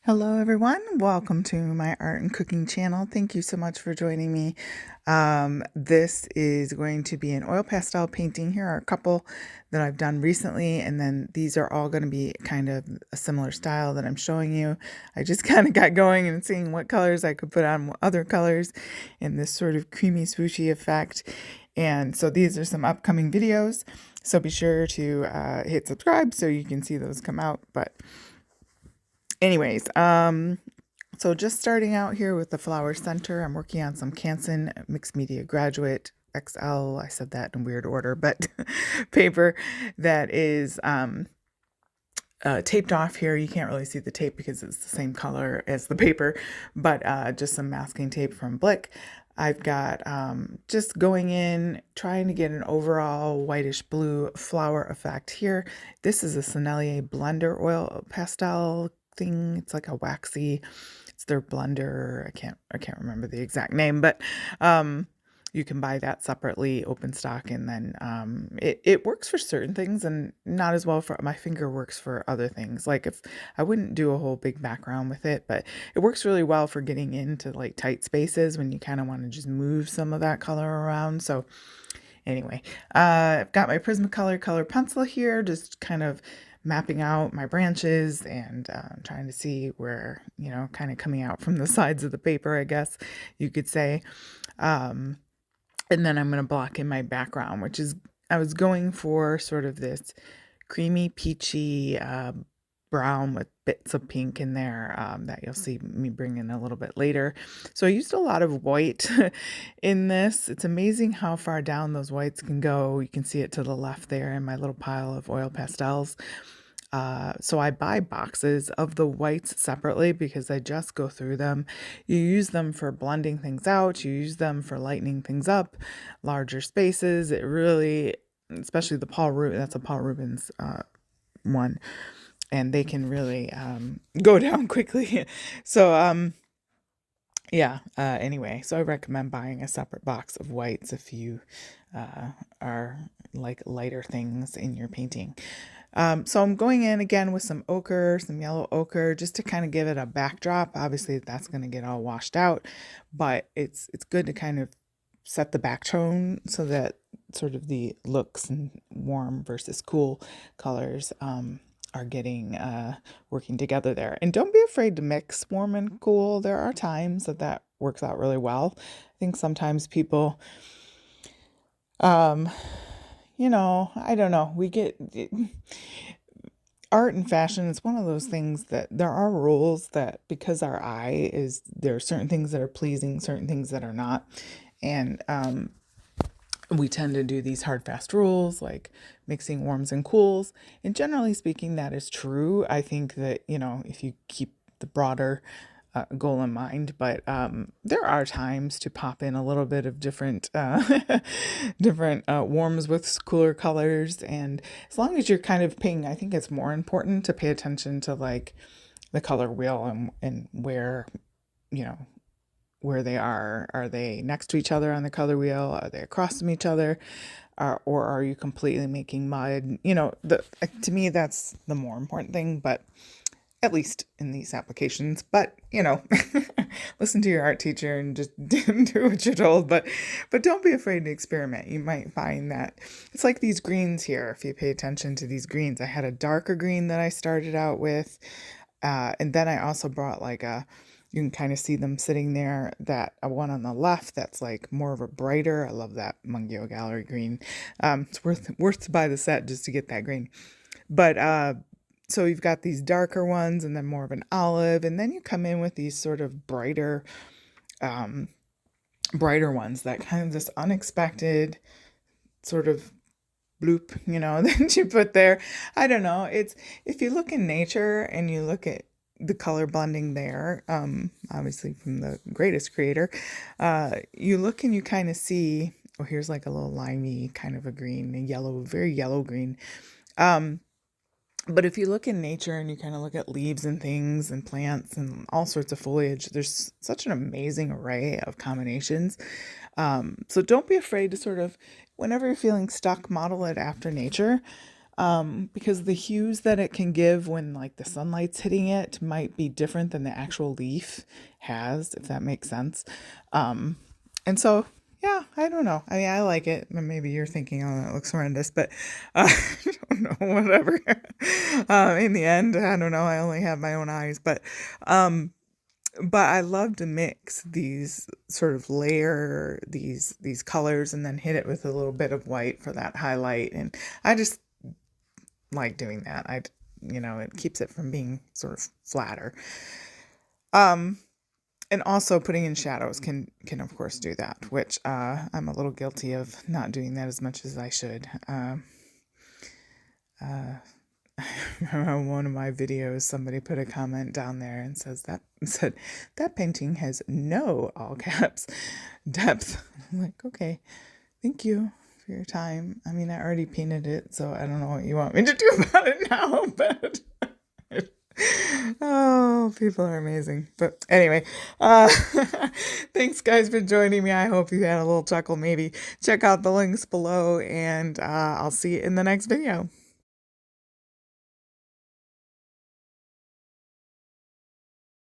Hello everyone, welcome to my art and cooking channel. Thank you so much for joining me. This is going to be an oil pastel painting. Here are a couple that I've done recently, and then these are all going to be kind of a similar style that I'm showing you. I just kind of got going and seeing what colors I could put on other colors in this sort of creamy swooshy effect. And so these are some upcoming videos, so be sure to hit subscribe so you can see those come out. But anyways, so just starting out here with the flower center, I'm working on some Canson Mixed Media Graduate XL, I said that in weird order, but paper that is taped off here. You can't really see the tape because it's the same color as the paper, but just some masking tape from Blick. I've got just going in, trying to get an overall whitish blue flower effect here. This is a Sennelier blender oil pastel thing. It's like a waxy, it's their blender. I can't remember the exact name, but you can buy that separately, open stock, and then it works for certain things and not as well for my finger works for other things. Like if I wouldn't do a whole big background with it, but it works really well for getting into like tight spaces when you kind of want to just move some of that color around. So anyway, I've got my Prismacolor color pencil here, just kind of mapping out my branches and trying to see where, kind of coming out from the sides of the paper, I guess you could say. And then I'm going to block in my background, which is, I was going for sort of this creamy, peachy brown with bits of pink in there that you'll see me bring in a little bit later. So I used a lot of white in this. It's amazing how far down those whites can go. You can see it to the left there in my little pile of oil pastels. So I buy boxes of the whites separately because I just go through them. You use them for blending things out. You use them for lightening things up, larger spaces. It really, especially the Paul Rubens, that's a Paul Rubens one, and they can really go down quickly. So yeah, anyway, so I recommend buying a separate box of whites if you are like lighter things in your painting. So I'm going in again with some ochre, some yellow ochre, just to kind of give it a backdrop. Obviously that's going to get all washed out, but it's good to kind of set the back tone so that sort of the looks and warm versus cool colors are getting working together there. And don't be afraid to mix warm and cool. There are times that works out really well. I think sometimes people I don't know. We get art and fashion. It's one of those things that there are rules that because our eye is, there are certain things that are pleasing, certain things that are not. And we tend to do these hard, fast rules like mixing warms and cools. And generally speaking, that is true. I think that, if you keep the broader goal in mind, but there are times to pop in a little bit of different different warms with cooler colors, and as long as you're kind of paying, I think it's more important to pay attention to like the color wheel and where where they are they next to each other on the color wheel, are they across from each other, or are you completely making mud? To me that's the more important thing, but at least in these applications. But listen to your art teacher and just do what you're told, but don't be afraid to experiment. You might find that it's like these greens here. If you pay attention to these greens, I had a darker green that I started out with, and then I also brought like you can kind of see them sitting there, that one on the left that's like more of a brighter, I love that Mungyo Gallery green. It's worth to buy the set just to get that green. But so you've got these darker ones and then more of an olive, and then you come in with these sort of brighter ones that kind of this unexpected sort of bloop, that you put there. I don't know. It's, if you look in nature and you look at the color blending there, obviously from the greatest creator, you look and you kind of see, oh, here's like a little limey kind of a green, a yellow, very yellow green. But if you look in nature and you kind of look at leaves and things and plants and all sorts of foliage, there's such an amazing array of combinations. So don't be afraid to sort of, whenever you're feeling stuck, model it after nature. because the hues that it can give when like the sunlight's hitting it might be different than the actual leaf has, if that makes sense. And so, yeah, I don't know. I mean, I like it. Maybe you're thinking, oh, that looks horrendous, but I don't know, whatever. In the end, I don't know. I only have my own eyes, but I love to mix these sort of layer these colors and then hit it with a little bit of white for that highlight. And I just like doing that. It keeps it from being sort of flatter. And also putting in shadows can of course do that, which I'm a little guilty of not doing that as much as I should. One of my videos, somebody put a comment down there and said that painting has no, all caps, depth. I'm like, okay, thank you for your time. I mean, I already painted it, so I don't know what you want me to do about it now, but oh, people are amazing. But anyway, thanks guys for joining me. I hope you had a little chuckle maybe. Check out the links below, and I'll see you in the next video.